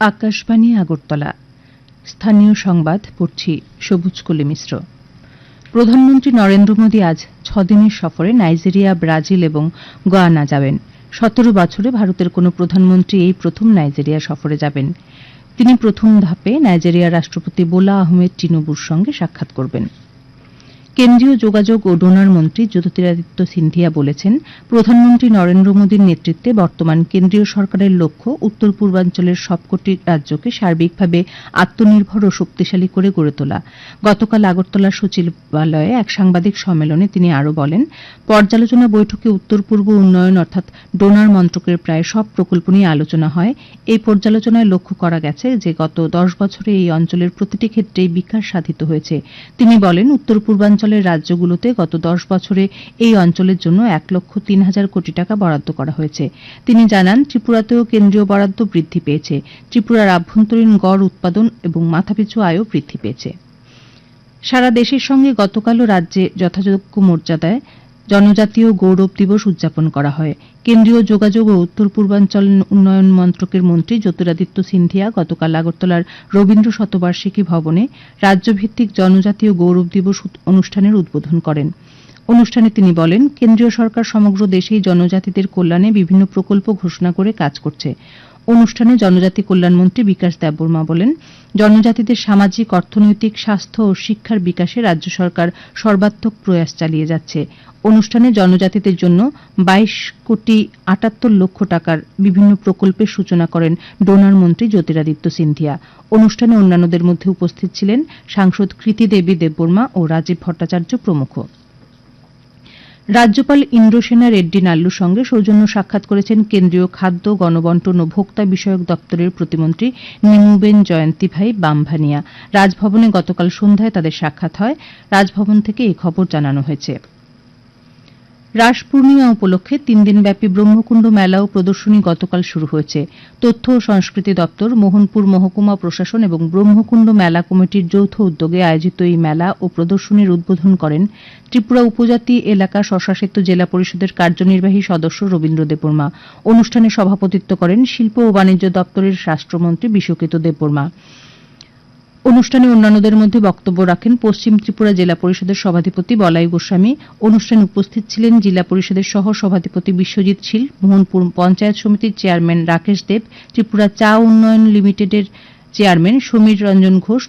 আকাশবাণী আগরতলা স্থানীয় সংবাদ পড়ছি সবুজ কলি মিশ্র। প্রধানমন্ত্রী নরেন্দ্র মোদী আজ 6 দিনের সফরে নাইজেরিয়া, ব্রাজিল এবং গয়ানা যাবেন। 17 বছরে ভারতের কোন প্রধানমন্ত্রী এই প্রথম নাইজেরিয়া সফরে যাবেন। তিনি প্রথম ধাপে নাইজেরিয়ার রাষ্ট্রপতি বোলা আহমেদ টিনুবুর সঙ্গে সাক্ষাৎ করবেন। কেন্দ্রীয় যোগাযোগ ও ডোনার মন্ত্রী জ্যোতিরাদিত্য সিন্ধিয়া বলেছেন, প্রধানমন্ত্রী নরেন্দ্র মোদীর নেতৃত্বে বর্তমান কেন্দ্রীয় সরকারের লক্ষ্য উত্তর পূর্বাঞ্চলের সবকটি রাজ্যকে সার্বিকভাবে আত্মনির্ভর ও শক্তিশালী করে গড়ে তোলা। গতকাল আগরতলা সচিবালয়ে এক সাংবাদিক সম্মেলনে তিনি আরও বলেন, পর্যালোচনা বৈঠকে উত্তর পূর্ব উন্নয়ন অর্থাৎ ডোনার মন্ত্রকের প্রায় সব প্রকল্প নিয়ে আলোচনা হয়। এই পর্যালোচনায় লক্ষ্য করা গেছে যে গত 10 বছরে এই অঞ্চলের প্রতিটি ক্ষেত্রেই বিকাশ সাধিত হয়েছে। তিনি বলেন, উত্তর পূর্বাঞ্চলের রাজ্যগুলোতে গত 10 বছরে এই অঞ্চলের জন্য 1,03,000 কোটি টাকা বরাদ্দ করা হয়েছে। তিনি জানান, ত্রিপুরাতেও কেন্দ্রীয় বরাদ্দ বৃদ্ধি পেয়েছে। ত্রিপুরার আভ্যন্তরীণ গড় উৎপাদন এবং মাথাপিছু আয়ও বৃদ্ধি পেয়েছে। সারা দেশের সঙ্গে গতকালও রাজ্যে যথাযোগ্য মর্যাদায় জনজাতীয় গৌরব দিবস উদযাপন করা হয়। কেন্দ্রীয় যোগাযোগ ও উত্তর পূর্বাঞ্চল উন্নয়ন মন্ত্রকের মন্ত্রী জ্যোতিরাদিত্য সিন্ধিয়া গতকাল আগরতলার রবীন্দ্র শতবার্ষিকী ভবনে রাজ্যভিত্তিক জনজাতীয় গৌরব দিবস অনুষ্ঠানের উদ্বোধন করেন। অনুষ্ঠানে তিনি বলেন, কেন্দ্রীয় সরকার সমগ্র দেশেই জনজাতিদের কল্যাণে বিভিন্ন প্রকল্প ঘোষণা করে কাজ করছে। অনুষ্ঠানে জনজাতি কল্যাণমন্ত্রী বিকাশ দেববর্মা বলেন, জনজাতিদের সামাজিক, অর্থনৈতিক, স্বাস্থ্য ও শিক্ষার বিকাশে রাজ্য সরকার সর্বাত্মক প্রয়াস চালিয়ে যাচ্ছে। অনুষ্ঠানে জনজাতিদের জন্য 22,78,00,000 টাকার বিভিন্ন প্রকল্পের সূচনা করেন ডোনার মন্ত্রী জ্যোতিরাদিত্য সিন্ধিয়া। অনুষ্ঠানে অন্যান্যদের মধ্যে উপস্থিত ছিলেন সাংসদ কৃতি দেবী দেববর্মা ও রাজীব ভট্টাচার্য প্রমুখ। রাজ্যপাল ইন্দ্রসেনা রেড্ডি নাল্লুর সঙ্গে সৌজন্য সাক্ষাৎ করেছেন কেন্দ্রীয় খাদ্য, গণবন্টন ও ভোক্তা বিষয়ক দপ্তরের প্রতিমন্ত্রী নিমুবেন জয়ন্তীভাই বামভানিয়া। রাজভবনে গতকাল সন্ধ্যায় তাদের সাক্ষাৎ হয়। রাজভবন থেকে এই খবর জানানো হয়েছে। রাস পূর্ণিমা উপলক্ষে 3 দিনব্যাপী ব্রহ্মকুণ্ড মেলা ও প্রদর্শনী গতকাল শুরু হয়েছে। তথ্য ও সংস্কৃতি দপ্তর, মোহনপুর মহকুমা প্রশাসন এবং ব্রহ্মকুণ্ড মেলা কমিটির যৌথ উদ্যোগে আয়োজিত এই মেলা ও প্রদর্শনীর উদ্বোধন করেন ত্রিপুরা উপজাতি এলাকা স্বশাসিত জেলা পরিষদের কার্যনির্বাহী সদস্য রবীন্দ্র দেববর্মা। অনুষ্ঠানে সভাপতিত্ব করেন শিল্প ও বাণিজ্য দপ্তরের রাষ্ট্রমন্ত্রী বিশ্বকিত দেববর্মা। অনুষ্ঠানে অন্যান্যদের মধ্যে বক্তব্য রাখেন পশ্চিম ত্রিপুরা জেলা পরিষদের সভাধিপতি বলাই গোস্বামী। অনুষ্ঠানে উপস্থিত ছিলেন জেলা পরিষদের সহ সভাধিপতি বিশ্বজিৎ শীল, মোহনপুর পঞ্চায়েত সমিতির চেয়ারম্যান রাকেশ দেব, ত্রিপুরা চা উন্নয়ন লিমিটেডের চেয়ারম্যান সমীর রঞ্জন ঘোষ,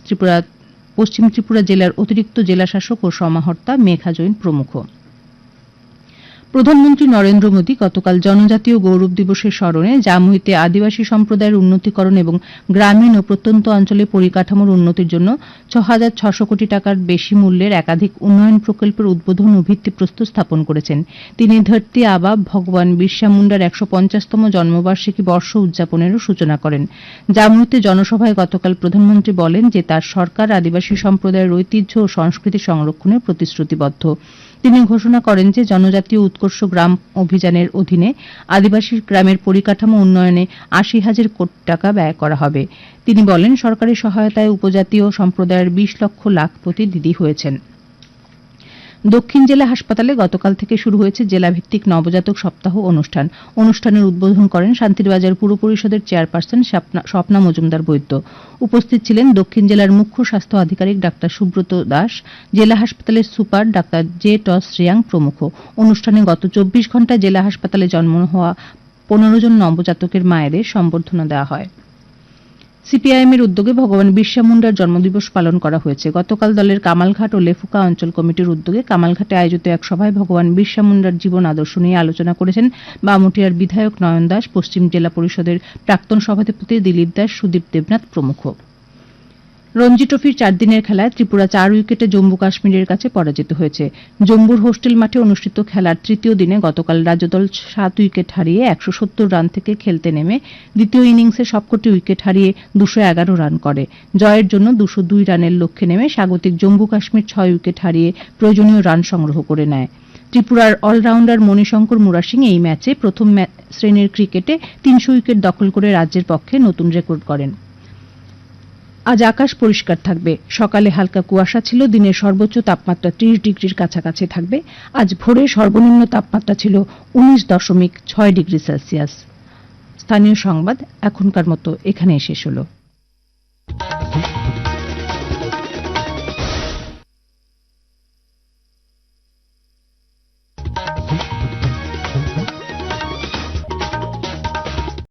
পশ্চিম ত্রিপুরা জেলার অতিরিক্ত জেলাশাসক ও সমাহর্তা মেঘা জৈন প্রমুখ। প্রধানমন্ত্রী নরেন্দ্র মোদী গতকাল জনজাতীয় গৌরব দিবসের স্মরণে জামুইতে আদিবাসী সম্প্রদায়ের উন্নতিকরণ এবং গ্রামীণ ও প্রত্যন্ত অঞ্চলে পরিকাঠামোর উন্নতির জন্য 6,600 কোটি টাকার বেশি মূল্যের একাধিক উন্নয়ন প্রকল্পের উদ্বোধন ও ভিত্তিপ্রস্তর স্থাপন করেছেন। তিনি ধরতি আবা ভগবান বিরসা মুন্ডার 150তম জন্মবার্ষিকী বর্ষ উদযাপনেরও সূচনা করেন। জামুইতে জনসভায় গতকাল প্রধানমন্ত্রী বলেন যে তার সরকার আদিবাসী সম্প্রদায়ের ঐতিহ্য ও সংস্কৃতি সংরক্ষণে প্রতিশ্রুতিবদ্ধ। তিনি ঘোষণা করেন যে জনজাতীয় উৎকর্ষ গ্রাম অভিযানের অধীনে আদিবাসী গ্রামের পরিকাঠামো উন্নয়নে 80,000 কোটি টাকা ব্যয় করা হবে। তিনি বলেন, সরকারি সহায়তায় উপজাতীয় সম্প্রদায়ের 20 লক্ষ লাখপতি দিদি হয়েছেন। দক্ষিণ জেলা হাসপাতালে গতকাল থেকে শুরু হয়েছে জেলাভিত্তিক নবজাতক সপ্তাহ অনুষ্ঠান। অনুষ্ঠানের উদ্বোধন করেন শান্তিরবাজার পুর পরিষদের চেয়ারপারসন স্বপ্না মজুমদার বৈদ্য। উপস্থিত ছিলেন দক্ষিণ জেলার মুখ্য স্বাস্থ্য আধিকারিক ডাক্তার সুব্রত দাস, জেলা হাসপাতালের super doctor J toss Reang প্রমুখ। অনুষ্ঠানে গত 24 ঘণ্টায় জেলা হাসপাতালে জন্ম হওয়া 15 জন নবজাতকের মায়েদের সম্বর্ধনা দেওয়া হয়। সিপিআইএমের উদ্যোগে ভগবান বিরসা মুন্ডার জন্মদিবস পালন করা হয়েছে। গতকাল দলের কামালঘাট ও লেফুকা অঞ্চল কমিটির উদ্যোগে কামালঘাটে আয়োজিত এক সভায় ভগবান বিরসা মুন্ডার জীবন আদর্শ নিয়ে আলোচনা করেছেন বামুটিয়ার বিধায়ক নয়ন দাস, পশ্চিম জেলা পরিষদের প্রাক্তন সভাধিপতি দিলীপ দাস, সুদীপ দেবনাথ প্রমুখ। রঞ্জি ট্রফির 4 দিনের খেলায় ত্রিপুরা 4 উইকেটে জম্মু কাশ্মীরের কাছে পরাজিত হয়েছে। জম্মুর হোস্টেল মাঠে অনুষ্ঠিত খেলার তৃতীয় দিনে গতকাল রাজ্যদল 7 উইকেট হারিয়ে 170 রান থেকে খেলতে নেমে দ্বিতীয় ইনিংসে সবকটি উইকেট হারিয়ে 211 রান করে। জয়ের জন্য 202 রানের লক্ষ্যে নেমে স্বাগতিক জম্মু কাশ্মীর 6 উইকেট হারিয়ে প্রয়োজনীয় রান সংগ্রহ করে নেয়। ত্রিপুরার অলরাউন্ডার মণিশঙ্কর মুরা সিং এই ম্যাচে প্রথম শ্রেণীর ক্রিকেটে 300 উইকেট দখল করে রাজ্যের পক্ষে নতুন রেকর্ড করেন। আজ আকাশ পরিষ্কার থাকবে। সকালে হালকা কুয়াশা ছিল। দিনের সর্বোচ্চ তাপমাত্রা 30 ডিগ্রির কাছাকাছি থাকবে। আজ ভোরে সর্বনিম্ন তাপমাত্রা ছিল 19.6 ডিগ্রি সেলসিয়াস। স্থানীয় সংবাদ এখনকার মতো এখানেই শেষ হলো।